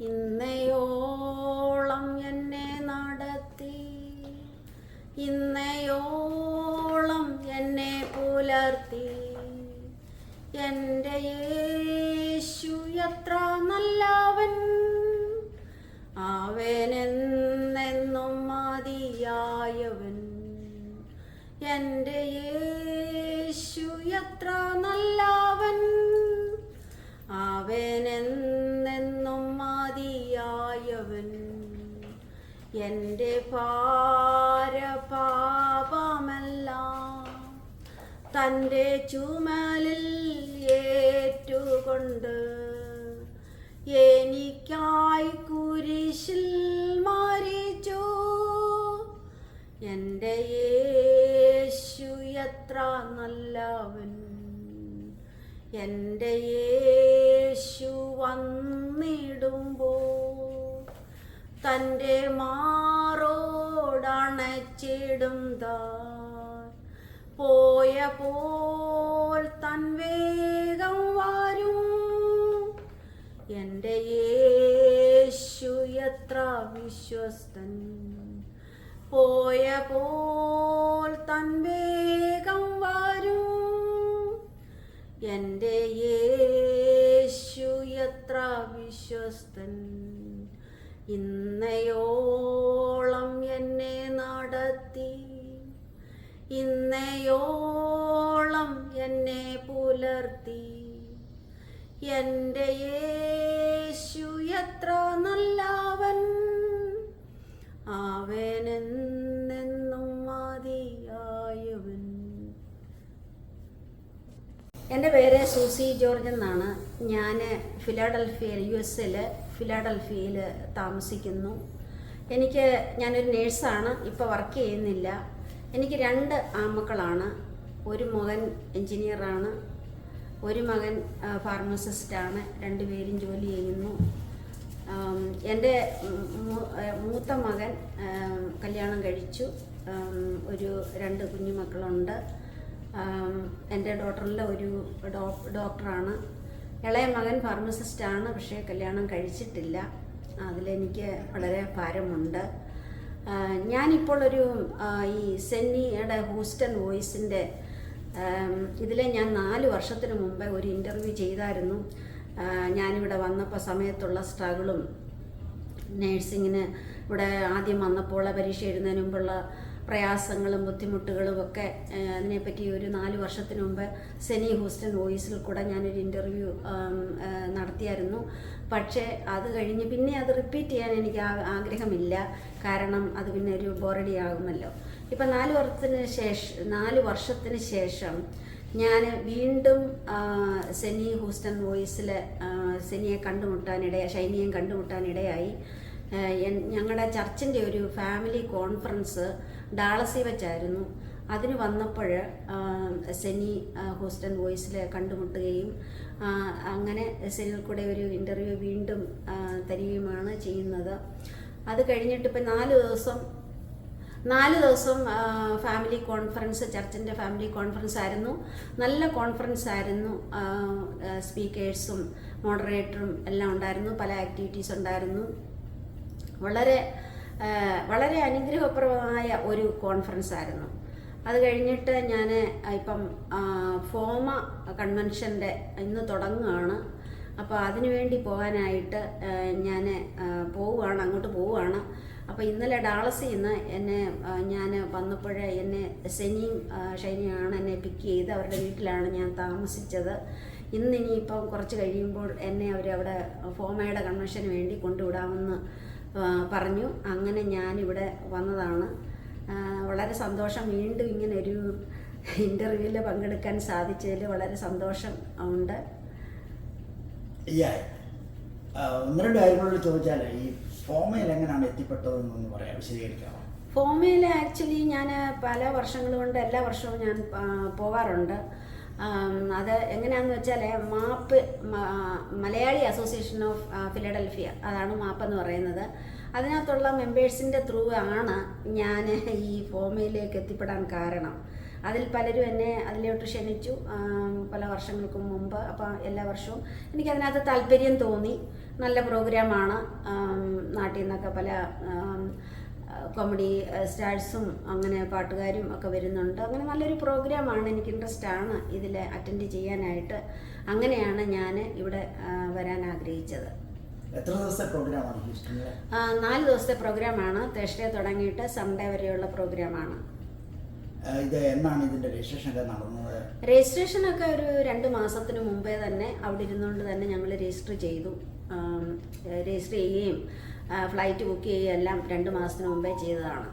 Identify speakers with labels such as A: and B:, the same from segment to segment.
A: ഇന്നയോളം എന്നെ നടത്തി, ഇന്നയോളം എന്നെ പുലർത്തി. എൻ്റെ യേശു എത്ര നല്ലവൻ, അവനെന്നെന്നും മതിയായവൻ. എൻ്റെ യേശു എത്ര നല്ലവൻ, അവനെന്നെന്നും മതിയായവൻ. എൻ്റെ പാപമെല്ലാം തൻ്റെ ചുമലിൽ ഏറ്റുകൊണ്ട് എനിക്കായി കുരിശിൽ മരിച്ചു. എൻ്റെ യേശു എത്ര നല്ലവൻ, എൻ്റെ യേശു വന്നിടുമ്പോൾ തൻ്റെ മാറോടണച്ചിടും താൻ. പോയപ്പോൾ തൻ വേഗം വരും. എൻ്റെ യേശു എത്ര വിശ്വസ്തൻ, പോയപ്പോൾ തൻ വേഗം വരും. എൻ്റെ യേശു എത്ര വിശ്വസ്തൻ. ഇന്നയോളം എന്നെ നടത്തി, ഇന്നയോളം എന്നെ പുലർത്തി. എൻ്റെ യേശു എത്ര നല്ലവൻ, അവനെന്നെന്നും മതിയായവൻ. എൻ്റെ പേര് സൂസി ജോർജ് എന്നാണ്. ഞാൻ ഫിലാഡൽഫിയയിൽ US ഫിലാഡൽഫിയയിൽ താമസിക്കുന്നു. ഞാനൊരു നേഴ്സാണ്, ഇപ്പോൾ വർക്ക് ചെയ്യുന്നില്ല. എനിക്ക് 2 ആൺമക്കളാണ്. ഒരു മകൻ എൻജിനീയറാണ്, ഒരു മകൻ ഫാർമസിസ്റ്റാണ്. 2 പേരും ജോലി ചെയ്യുന്നു. എൻ്റെ മൂത്ത മകൻ കല്യാണം കഴിച്ചു, ഒരു 2 കുഞ്ഞുമക്കളുണ്ട്. എൻ്റെ ഡോട്ടറിലെ ഒരു ഡോക്ടറാണ്. ഇളയ മകൻ ഫാർമസിസ്റ്റാണ്, പക്ഷേ കല്യാണം കഴിച്ചിട്ടില്ല. അതിലെനിക്ക് വളരെ ഭാരമുണ്ട്. ഞാനിപ്പോൾ ഈ സെന്നിയുടെ ഹൂസ്റ്റൺ വോയിസിൻ്റെ ഇതിലെ ഞാൻ 4 വർഷത്തിന് മുമ്പ് ഒരു ഇൻ്റർവ്യൂ ചെയ്തായിരുന്നു. ഞാനിവിടെ വന്നപ്പോൾ സമയത്തുള്ള സ്ട്രഗിളും നേഴ്സിങ്ങിന് ഇവിടെ ആദ്യം വന്നപ്പോൾ പരീക്ഷ എഴുതുന്നതിന് മുമ്പുള്ള പ്രയാസങ്ങളും ബുദ്ധിമുട്ടുകളും ഒക്കെ അതിനെപ്പറ്റി ഒരു 4 വർഷത്തിന് മുമ്പ് സെനി ഹൂസ്റ്റൺ വോയിസിൽ കൂടെ ഞാനൊരു ഇൻ്റർവ്യൂ നടത്തിയായിരുന്നു. പക്ഷേ അത് കഴിഞ്ഞ് പിന്നെ അത് റിപ്പീറ്റ് ചെയ്യാൻ എനിക്ക് ആഗ്രഹമില്ല, കാരണം അത് പിന്നെ ഒരു ബോറടി ആകുമല്ലോ. ഇപ്പം 4 വർഷത്തിന് ശേഷം ഞാൻ വീണ്ടും സെനി ഹൂസ്റ്റൺ വോയിസിൽ ഷൈനിയെ കണ്ടുമുട്ടാനിടയായി. ഞങ്ങളുടെ ചർച്ചിൻ്റെ ഒരു ഫാമിലി കോൺഫറൻസ് ഡാളസിൽ വെച്ചായിരുന്നു. അതിന് വന്നപ്പോൾ സെനി ഹൂസ്റ്റൺ വോയിസിൽ കണ്ടുമുട്ടുകയും അങ്ങനെ സെനിൽ കൂടെ ഒരു ഇൻ്റർവ്യൂ വീണ്ടും തരികയുമാണ് ചെയ്യുന്നത്. അത് കഴിഞ്ഞിട്ട് ഇപ്പം 4 ദിവസം ഫാമിലി കോൺഫറൻസ്, ചർച്ചിൻ്റെ ഫാമിലി കോൺഫറൻസ് ആയിരുന്നു. നല്ല കോൺഫറൻസ് ആയിരുന്നു. സ്പീക്കേഴ്സും മോഡറേറ്ററും എല്ലാം ഉണ്ടായിരുന്നു. പല ആക്ടിവിറ്റീസ് ഉണ്ടായിരുന്നു. വളരെ അനുഗ്രഹപ്രദമായ ഒരു കോൺഫറൻസ് ആയിരുന്നു. അത് കഴിഞ്ഞിട്ട് ഞാൻ ഇപ്പം ഫോമ കൺവെൻഷൻ്റെ ഇന്ന് തുടങ്ങുകയാണ്. അപ്പോൾ അതിനുവേണ്ടി പോകാനായിട്ട് ഞാൻ അങ്ങോട്ട് പോവുകയാണ്. അപ്പോൾ ഇന്നലെ ഡാളസിൽ നിന്ന് ഞാൻ വന്നപ്പോഴേ എന്നെ ഷൈനിയാണ് എന്നെ പിക്ക് ചെയ്ത് അവരുടെ വീട്ടിലാണ് ഞാൻ താമസിച്ചത്. ഇനിയിപ്പം കുറച്ച് കഴിയുമ്പോൾ എന്നെ അവരവിടെ ഫോമയുടെ കൺവെൻഷന് വേണ്ടി കൊണ്ടുവിടാമെന്ന് പറഞ്ഞു. അങ്ങനെ ഞാനിവിടെ വന്നതാണ്. വളരെ സന്തോഷം. വീണ്ടും ഇങ്ങനെ ഒരു ഇൻ്റർവ്യൂവിൽ പങ്കെടുക്കാൻ സാധിച്ചതിൽ വളരെ സന്തോഷം ഉണ്ട്.
B: 1-2 കാര്യങ്ങളോട് ചോദിച്ചാൽ ഈ ഫോമയിൽ എങ്ങനെയാണ് എത്തിപ്പെട്ടതെന്നൊന്ന് പറയാം, വിശദീകരിക്കാമോ?
A: ഫോമയിൽ ആക്ച്വലി ഞാൻ പല വർഷങ്ങൾ കൊണ്ട് എല്ലാ വർഷവും ഞാൻ പോകാറുണ്ട്. അത് എങ്ങനെയാണെന്ന് വെച്ചാൽ മലയാളി അസോസിയേഷൻ ഓഫ് ഫിലഡൽഫിയ, അതാണ് മാപ്പ് എന്ന് പറയുന്നത്. അതിനകത്തുള്ള മെമ്പേഴ്സിൻ്റെ ത്രൂ ആണ് ഞാൻ ഈ ഫോമയിലേക്ക് എത്തിപ്പെടാൻ കാരണം. അതിൽ പലരും എന്നെ അതിലോട്ട് ക്ഷണിച്ചു പല വർഷങ്ങൾക്ക് മുമ്പ്. അപ്പോൾ എല്ലാ വർഷവും എനിക്കതിനകത്ത് താല്പര്യം തോന്നി. നല്ല പ്രോഗ്രാമാണ്. നാട്ടിൽ നിന്നൊക്കെ പല കോമഡി സ്റ്റാർസും അങ്ങനെ പാട്ടുകാരും ഒക്കെ വരുന്നുണ്ട്. അങ്ങനെ നല്ലൊരു പ്രോഗ്രാമാണ്. എനിക്ക് ഇൻട്രസ്റ്റ് ആണ് ഇതിൽ അറ്റൻഡ് ചെയ്യാനായിട്ട്. അങ്ങനെയാണ് ഞാൻ ഇവിടെ വരാൻ ആഗ്രഹിച്ചത്.
B: എത്ര ദിവസത്തെ പ്രോഗ്രാമാണ് ഹ്യൂസ്റ്റണിലെ?
A: 4 ദിവസത്തെ പ്രോഗ്രാമാണ്. തേഴ്സ്ഡേ തുടങ്ങിയിട്ട് സൺഡേ വരെയുള്ള പ്രോഗ്രാമാണ്.
B: ഇത് എന്നാണ് ഇതിന്റെ രജിസ്ട്രേഷൻ ഒക്കെ നടന്നത്?
A: രജിസ്ട്രേഷനൊക്കെ ഒരു 2 മാസത്തിന് മുമ്പേ തന്നെ അവിടെ ഇരുന്നുകൊണ്ട് തന്നെ ഞങ്ങൾ രജിസ്റ്റർ ചെയ്തു. രജിസ്റ്റർ ചെയ്യുകയും ഫ്ലൈറ്റ് ബുക്ക് ചെയ്യുകയും എല്ലാം 2 മാസത്തിന് മുമ്പേ ചെയ്തതാണ്.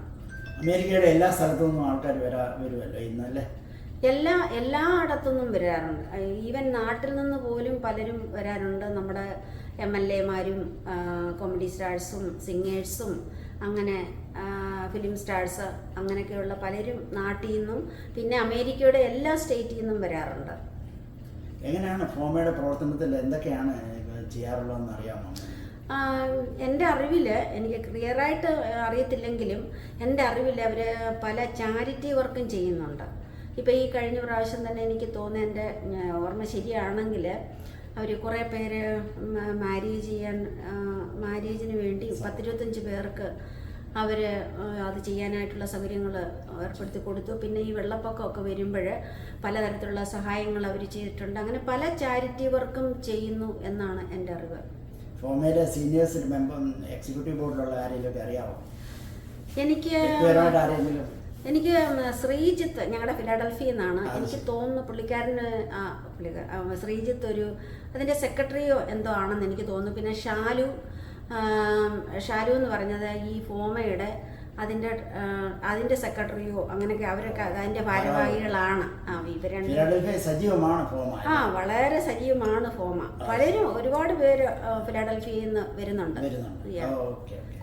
B: അമേരിക്കയുടെ എല്ലാ സ്ഥലത്തു നിന്നും ആൾക്കാർ വരുമല്ലോ ഇന്നല്ലേ?
A: എല്ലായിടത്തുനിന്നും വരാറുണ്ട്. ഈവൻ നാട്ടിൽ നിന്ന് പോലും പലരും വരാറുണ്ട്. നമ്മുടെ MLA-മാരും കോമഡി സ്റ്റാർസും സിംഗേഴ്സും അങ്ങനെ ഫിലിം സ്റ്റാർസ് അങ്ങനെയൊക്കെയുള്ള പലരും നാട്ടിൽ നിന്നും പിന്നെ അമേരിക്കയുടെ എല്ലാ സ്റ്റേറ്റിൽ നിന്നും വരാറുണ്ട്.
B: എങ്ങനെയാണ് ഫോമയുടെ പ്രവർത്തനത്തിൽ എന്തൊക്കെയാണ് ചെയ്യാറുള്ളതെന്ന് അറിയാമോ?
A: എൻ്റെ അറിവിൽ, എനിക്ക് ക്ലിയറായിട്ട് അറിയത്തില്ലെങ്കിലും എൻ്റെ അറിവിൽ അവർ പല ചാരിറ്റി വർക്കും ചെയ്യുന്നുണ്ട്. ഇപ്പോൾ ഈ കഴിഞ്ഞ പ്രാവശ്യം തന്നെ എനിക്ക് തോന്നുന്നത്, എൻ്റെ ഓർമ്മ ശരിയാണെങ്കിൽ, അവർ കുറേ പേര് മാര്യേജിന് വേണ്ടി 10-25 പേർക്ക് അവർ അത് ചെയ്യാനായിട്ടുള്ള സൗകര്യങ്ങൾ ഏർപ്പെടുത്തി കൊടുത്തു. പിന്നെ ഈ വെള്ളപ്പൊക്കമൊക്കെ വരുമ്പോൾ പലതരത്തിലുള്ള സഹായങ്ങൾ അവർ ചെയ്തിട്ടുണ്ട്. അങ്ങനെ പല ചാരിറ്റി വർക്കും ചെയ്യുന്നു എന്നാണ് എൻ്റെ അറിവ്.
B: ഫോമയിലെ സീനിയേഴ്സ് മെമ്പർ എക്സിക്യൂട്ടീവ് ബോർഡിലുള്ള ആരെങ്കിലും അറിയാമോ?
A: എനിക്ക് ശ്രീജിത്ത്, ഞങ്ങളുടെ ഫിലാഡൽഫിയിൽ നിന്നാണ് എനിക്ക് തോന്നുന്നു. പുള്ളിക്കാരന് ശ്രീജിത്ത് അതിൻ്റെ സെക്രട്ടറിയോ എന്തോ ആണെന്ന് എനിക്ക് തോന്നുന്നു. പിന്നെ ഷാലു എന്ന് പറഞ്ഞത് ഈ ഫോമയുടെ അതിൻ്റെ സെക്രട്ടറിയോ അങ്ങനെയൊക്കെ, അവരൊക്കെ അതിൻ്റെ ഭാരവാഹികളാണ്. വളരെ സജീവമാണ് ഫോമ. പലരും ഒരുപാട് പേര് ഫിലാഡൽഫിയയിൽ നിന്ന് വരുന്നുണ്ട്.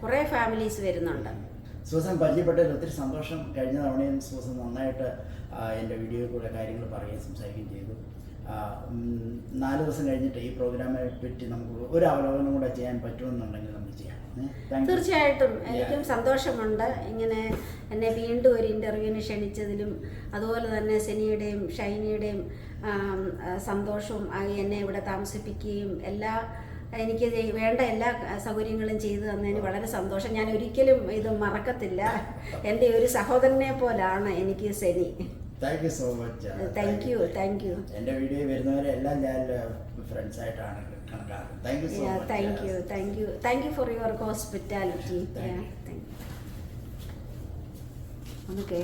A: കുറേ ഫാമിലീസ് വരുന്നുണ്ട്.
B: സൂസൻ പരിചയപ്പെട്ടതിൽ ഒത്തിരി സന്തോഷം. കഴിഞ്ഞ തവണയും സൂസൻ നന്നായിട്ട് എൻ്റെ വീഡിയോയിൽ കൂടെ കാര്യങ്ങൾ പറയുകയും സംസാരിക്കുകയും ചെയ്തു. 4 ദിവസം കഴിഞ്ഞിട്ട് ഈ പ്രോഗ്രാമിനെ പറ്റി നമുക്ക് ഒരു അവലോകനം കൂടെ ചെയ്യാൻ പറ്റുമെന്നുണ്ടെങ്കിൽ നമുക്ക് ചെയ്യാം.
A: തീർച്ചയായിട്ടും എനിക്കും സന്തോഷമുണ്ട് ഇങ്ങനെ എന്നെ വീണ്ടും ഒരു ഇൻ്റർവ്യൂവിന് ക്ഷണിച്ചതിലും. അതുപോലെ തന്നെ സെനിയുടെയും ഷൈനിയുടെയും സന്തോഷവും എന്നെ ഇവിടെ താമസിപ്പിക്കുകയും എനിക്ക് വേണ്ട എല്ലാ സൗകര്യങ്ങളും ചെയ്തു തന്നതിന് വളരെ സന്തോഷം. ഞാൻ ഒരിക്കലും ഇത് മറക്കത്തില്ല. എൻ്റെ ഒരു സഹോദരനെ പോലാണ് എനിക്ക് സെനി.
B: Thank you so much.
A: Thank you.
B: എൻ്റെ വീഡിയോ വരുന്നവരെ എല്ലാം ഞാൻ ഫ്രണ്ട്സ് ആയിട്ടാണ് കണക്കാക്കുന്നത്. Thank you so much.
A: Thank you for your hospitality. Okay.